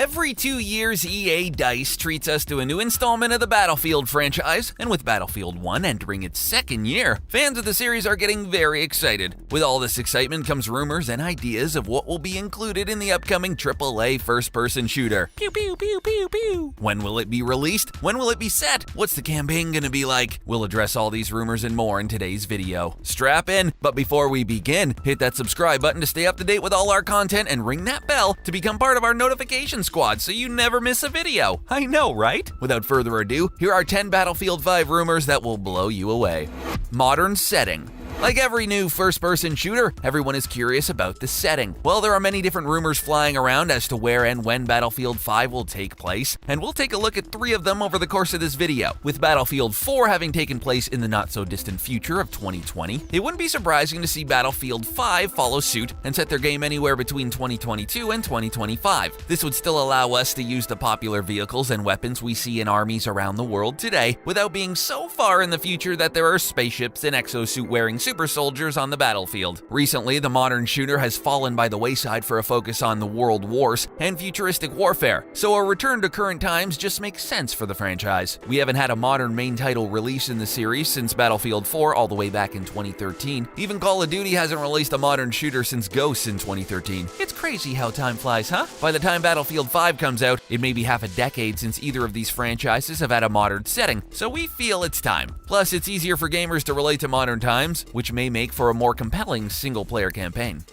Every 2 years, EA DICE treats us to a new installment of the Battlefield franchise, and with Battlefield 1 entering its second year, fans of the series are getting very excited. With all this excitement comes rumors and ideas of what will be included in the upcoming AAA first-person shooter. Pew pew pew pew pew. When will it be released? When will it be set? What's the campaign gonna be like? We'll address all these rumors and more in today's video. Strap in, but before we begin, hit that subscribe button to stay up to date with all our content and ring that bell to become part of our notification squad so you never miss a video. I know, right? Without further ado, here are 10 Battlefield 5 rumors that will blow you away. Modern setting. Like every new first-person shooter, everyone is curious about the setting. Well, there are many different rumors flying around as to where and when Battlefield 5 will take place, and we'll take a look at 3 of them over the course of this video. With Battlefield 4 having taken place in the not-so-distant future of 2020, it wouldn't be surprising to see Battlefield 5 follow suit and set their game anywhere between 2022 and 2025. This would still allow us to use the popular vehicles and weapons we see in armies around the world today, without being so far in the future that there are spaceships and exosuit-wearing super soldiers on the battlefield. Recently, the modern shooter has fallen by the wayside for a focus on the world wars and futuristic warfare, so a return to current times just makes sense for the franchise. We haven't had a modern main title release in the series since Battlefield 4 all the way back in 2013. Even Call of Duty hasn't released a modern shooter since Ghosts in 2013. It's crazy how time flies, huh? By the time Battlefield 5 comes out, it may be half a decade since either of these franchises have had a modern setting, so we feel it's time. Plus, it's easier for gamers to relate to modern times, which may make for a more compelling single-player campaign.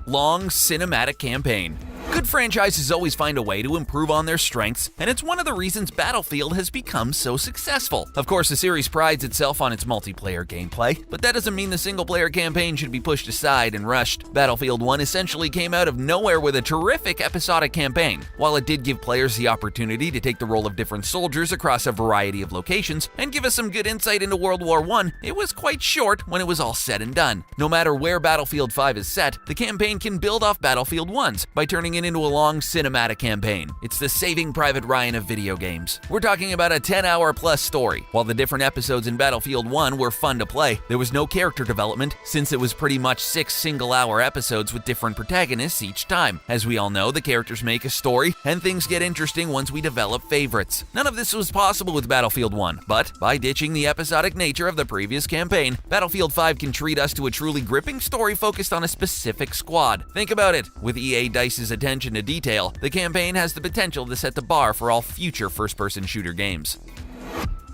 Long cinematic campaign. Good franchises always find a way to improve on their strengths, and it's one of the reasons Battlefield has become so successful. Of course, the series prides itself on its multiplayer gameplay, but that doesn't mean the single-player campaign should be pushed aside and rushed. Battlefield 1 essentially came out of nowhere with a terrific episodic campaign. While it did give players the opportunity to take the role of different soldiers across a variety of locations and give us some good insight into World War I, it was quite short when it was all said and done. No matter where Battlefield 5 is set, the campaign can build off Battlefield 1's by turning it into a long cinematic campaign. It's the Saving Private Ryan of video games. We're talking about a 10-hour plus story. While the different episodes in Battlefield 1 were fun to play, there was no character development since it was pretty much 6 single-hour episodes with different protagonists each time. As we all know, the characters make a story, and things get interesting once we develop favorites. None of this was possible with Battlefield 1, but by ditching the episodic nature of the previous campaign, Battlefield 5 can treat us to a truly gripping story focused on a specific squad. Think about it. With EA DICE's attention to detail, the campaign has the potential to set the bar for all future first-person shooter games.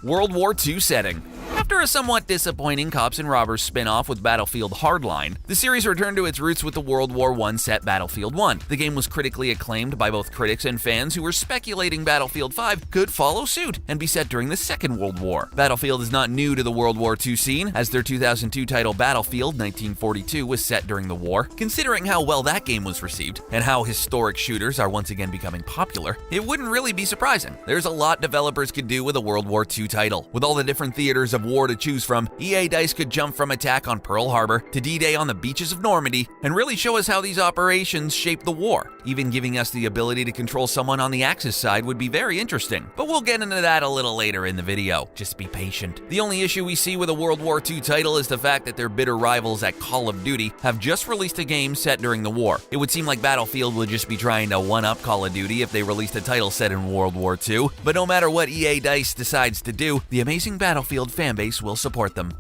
World War II setting. After a somewhat disappointing Cops and Robbers spin-off with Battlefield Hardline, the series returned to its roots with the World War I set Battlefield 1. The game was critically acclaimed by both critics and fans who were speculating Battlefield 5 could follow suit and be set during the Second World War. Battlefield is not new to the World War II scene, as their 2002 title Battlefield 1942 was set during the war. Considering how well that game was received, and how historic shooters are once again becoming popular, it wouldn't really be surprising. There's a lot developers could do with a World War II title. With all the different theaters of war to choose from, EA DICE could jump from attack on Pearl Harbor to D-Day on the beaches of Normandy and really show us how these operations shaped the war. Even giving us the ability to control someone on the Axis side would be very interesting, but we'll get into that a little later in the video. Just be patient. The only issue we see with a World War II title is the fact that their bitter rivals at Call of Duty have just released a game set during the war. It would seem like Battlefield would just be trying to one-up Call of Duty if they released a title set in World War II, but no matter what EA DICE decides to do, the amazing Battlefield fanbase will support them.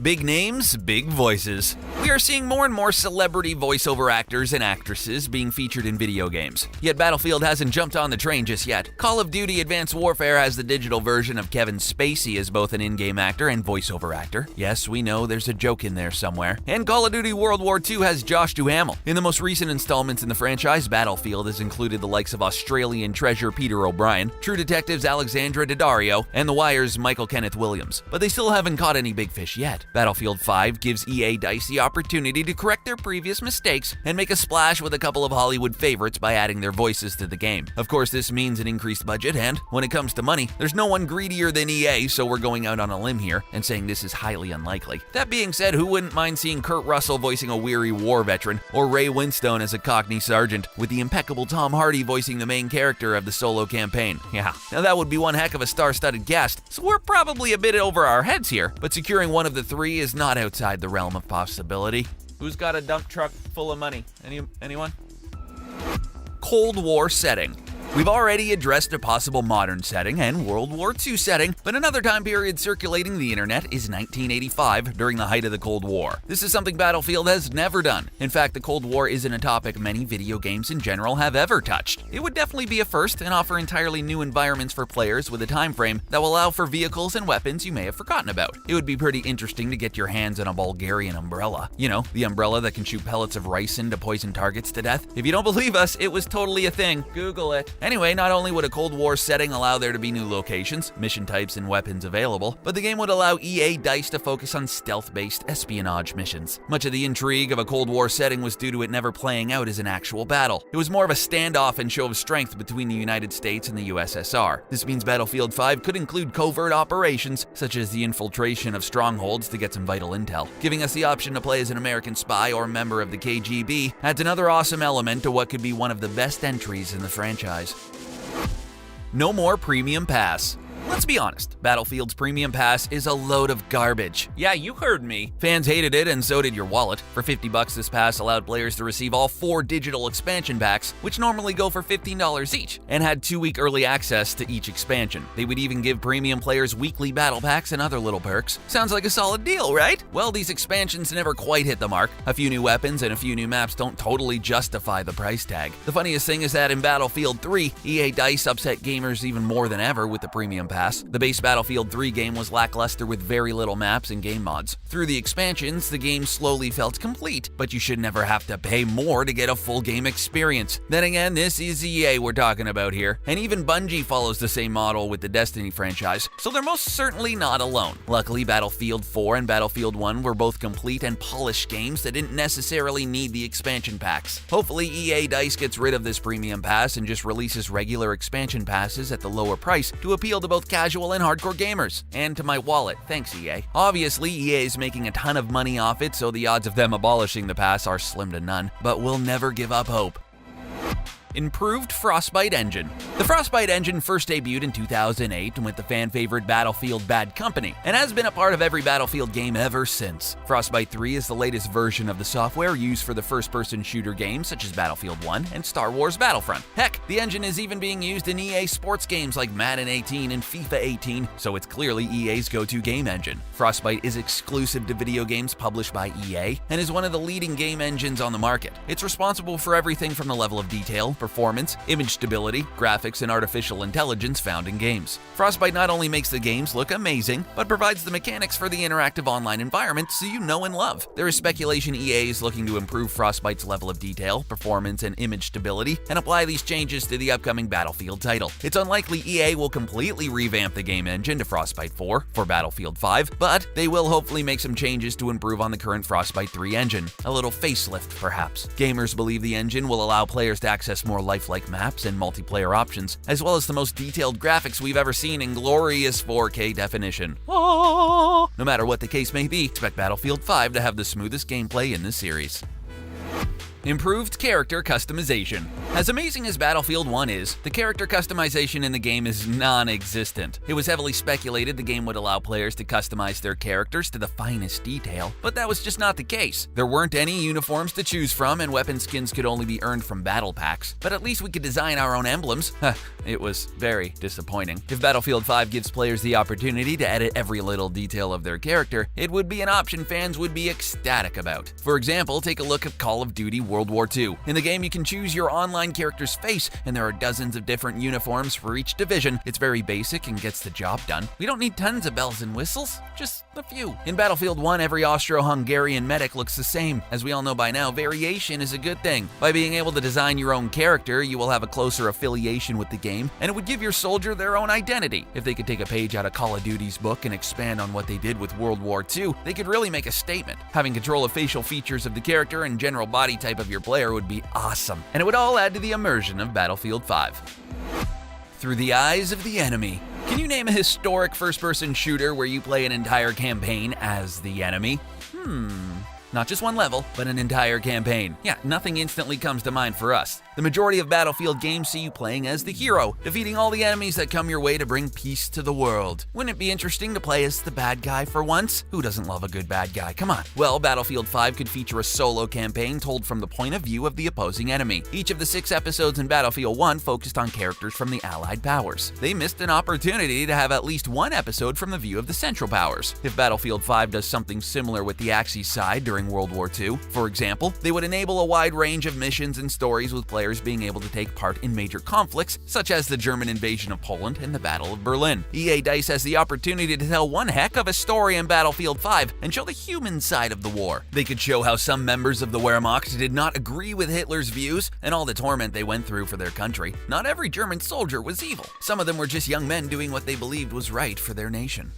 Big names, big voices. We are seeing more and more celebrity voiceover actors and actresses being featured in video games. Yet Battlefield hasn't jumped on the train just yet. Call of Duty Advanced Warfare has the digital version of Kevin Spacey as both an in-game actor and voiceover actor. Yes, we know there's a joke in there somewhere. And Call of Duty World War II has Josh Duhamel. In the most recent installments in the franchise, Battlefield has included the likes of Australian treasure Peter O'Brien, True Detective's Alexandra Daddario, and The Wire's Michael Kenneth Williams. But they still haven't caught any big fish yet. Battlefield 5 gives EA DICE the opportunity to correct their previous mistakes and make a splash with a couple of Hollywood favorites by adding their voices to the game. Of course, this means an increased budget, and when it comes to money, there's no one greedier than EA, so we're going out on a limb here and saying this is highly unlikely. That being said, who wouldn't mind seeing Kurt Russell voicing a weary war veteran, or Ray Winstone as a Cockney sergeant, with the impeccable Tom Hardy voicing the main character of the solo campaign? Yeah, now that would be one heck of a star-studded cast, so we're probably a bit over our heads here, but securing one of the 3 is not outside the realm of possibility. Who's got a dump truck full of money? Anyone? Cold War setting. We've already addressed a possible modern setting and World War II setting, but another time period circulating the internet is 1985, during the height of the Cold War. This is something Battlefield has never done. In fact, the Cold War isn't a topic many video games in general have ever touched. It would definitely be a first and offer entirely new environments for players with a time frame that will allow for vehicles and weapons you may have forgotten about. It would be pretty interesting to get your hands on a Bulgarian umbrella. You know, the umbrella that can shoot pellets of rice into poison targets to death. If you don't believe us, it was totally a thing. Google it. Anyway, not only would a Cold War setting allow there to be new locations, mission types, and weapons available, but the game would allow EA DICE to focus on stealth-based espionage missions. Much of the intrigue of a Cold War setting was due to it never playing out as an actual battle. It was more of a standoff and show of strength between the United States and the USSR. This means Battlefield 5 could include covert operations, such as the infiltration of strongholds to get some vital intel. Giving us the option to play as an American spy or member of the KGB adds another awesome element to what could be one of the best entries in the franchise. No more Premium Pass. Let's be honest, Battlefield's Premium Pass is a load of garbage. Yeah, you heard me. Fans hated it, and so did your wallet. For $50, this pass allowed players to receive all 4 digital expansion packs, which normally go for $15 each, and had 2-week early access to each expansion. They would even give premium players weekly battle packs and other little perks. Sounds like a solid deal, right? Well, these expansions never quite hit the mark. A few new weapons and a few new maps don't totally justify the price tag. The funniest thing is that in Battlefield 3, EA DICE upset gamers even more than ever with the Premium Pass. The base Battlefield 3 game was lackluster with very little maps and game mods. Through the expansions, the game slowly felt complete, but you should never have to pay more to get a full game experience. Then again, this is EA we're talking about here, and even Bungie follows the same model with the Destiny franchise, so they're most certainly not alone. Luckily, Battlefield 4 and Battlefield 1 were both complete and polished games that didn't necessarily need the expansion packs. Hopefully, EA DICE gets rid of this Premium Pass and just releases regular expansion passes at the lower price to appeal to both casual and hardcore gamers. And to my wallet, thanks EA. Obviously, EA is making a ton of money off it, so the odds of them abolishing the pass are slim to none, but we'll never give up hope. Improved Frostbite engine. The Frostbite engine first debuted in 2008 with the fan-favorite Battlefield Bad Company, and has been a part of every Battlefield game ever since. Frostbite 3 is the latest version of the software used for the first-person shooter games such as Battlefield 1 and Star Wars Battlefront. Heck, the engine is even being used in EA sports games like Madden 18 and FIFA 18, so it's clearly EA's go-to game engine. Frostbite is exclusive to video games published by EA, and is one of the leading game engines on the market. It's responsible for everything from the level of detail, performance, image stability, graphics, and artificial intelligence found in games. Frostbite not only makes the games look amazing, but provides the mechanics for the interactive online environment so you know and love. There is speculation EA is looking to improve Frostbite's level of detail, performance, and image stability, and apply these changes to the upcoming Battlefield title. It's unlikely EA will completely revamp the game engine to Frostbite 4 for Battlefield 5, but they will hopefully make some changes to improve on the current Frostbite 3 engine. A little facelift, perhaps. Gamers believe the engine will allow players to access more lifelike maps and multiplayer options, as well as the most detailed graphics we've ever seen in glorious 4K definition. No matter what the case may be, expect Battlefield 5 to have the smoothest gameplay in the series. Improved character customization. As amazing as Battlefield 1 is, the character customization in the game is non-existent. It was heavily speculated the game would allow players to customize their characters to the finest detail, but that was just not the case. There weren't any uniforms to choose from, and weapon skins could only be earned from battle packs, but at least we could design our own emblems. It was very disappointing. If Battlefield 5 gives players the opportunity to edit every little detail of their character, it would be an option fans would be ecstatic about. For example, take a look at Call of Duty World War II. In the game, you can choose your online character's face, and there are dozens of different uniforms for each division. It's very basic and gets the job done. We don't need tons of bells and whistles, just a few. In Battlefield 1, every Austro-Hungarian medic looks the same. As we all know by now, variation is a good thing. By being able to design your own character, you will have a closer affiliation with the game, and it would give your soldier their own identity. If they could take a page out of Call of Duty's book and expand on what they did with World War II, they could really make a statement. Having control of facial features of the character and general body type of your player would be awesome, and it would all add to the immersion of Battlefield 5. Through the eyes of the enemy. Can you name a historic first-person shooter where you play an entire campaign as the enemy? Not just one level, but an entire campaign. Yeah, nothing instantly comes to mind for us. The majority of Battlefield games see you playing as the hero, defeating all the enemies that come your way to bring peace to the world. Wouldn't it be interesting to play as the bad guy for once? Who doesn't love a good bad guy? Come on. Well, Battlefield 5 could feature a solo campaign told from the point of view of the opposing enemy. Each of the 6 episodes in Battlefield 1 focused on characters from the Allied powers. They missed an opportunity to have at least one episode from the view of the Central Powers. If Battlefield 5 does something similar with the Axis side during World War II, for example, they would enable a wide range of missions and stories with players being able to take part in major conflicts, such as the German invasion of Poland and the Battle of Berlin. EA DICE has the opportunity to tell one heck of a story in Battlefield 5 and show the human side of the war. They could show how some members of the Wehrmacht did not agree with Hitler's views and all the torment they went through for their country. Not every German soldier was evil. Some of them were just young men doing what they believed was right for their nation.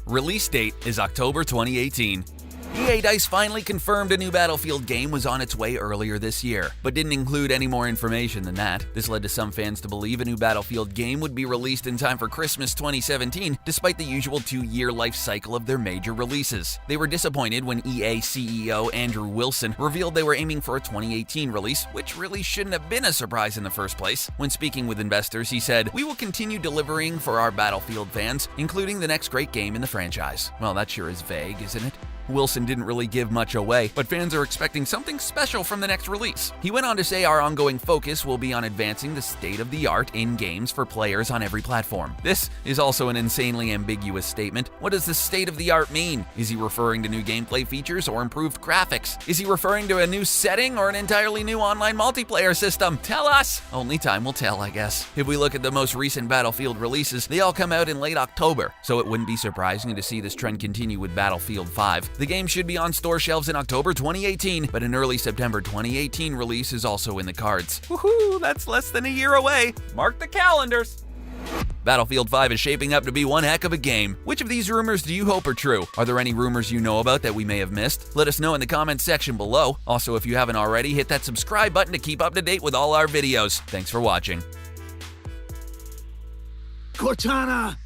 Release date is October 2018. EA DICE finally confirmed a new Battlefield game was on its way earlier this year, but didn't include any more information than that. This led to some fans to believe a new Battlefield game would be released in time for Christmas 2017, despite the usual 2-year life cycle of their major releases. They were disappointed when EA CEO Andrew Wilson revealed they were aiming for a 2018 release, which really shouldn't have been a surprise in the first place. When speaking with investors, he said, "We will continue delivering for our Battlefield fans, including the next great game in the franchise." Well, that sure is vague, isn't it? Wilson didn't really give much away, but fans are expecting something special from the next release. He went on to say our ongoing focus will be on advancing the state-of-the-art in games for players on every platform. This is also an insanely ambiguous statement. What does the state-of-the-art mean? Is he referring to new gameplay features or improved graphics? Is he referring to a new setting or an entirely new online multiplayer system? Tell us! Only time will tell, I guess. If we look at the most recent Battlefield releases, they all come out in late October, so it wouldn't be surprising to see this trend continue with Battlefield 5. The game should be on store shelves in October 2018, but an early September 2018 release is also in the cards. Woohoo, that's less than a year away. Mark the calendars. Battlefield 5 is shaping up to be one heck of a game. Which of these rumors do you hope are true? Are there any rumors you know about that we may have missed? Let us know in the comments section below. Also, if you haven't already, hit that subscribe button to keep up to date with all our videos. Thanks for watching. Cortana!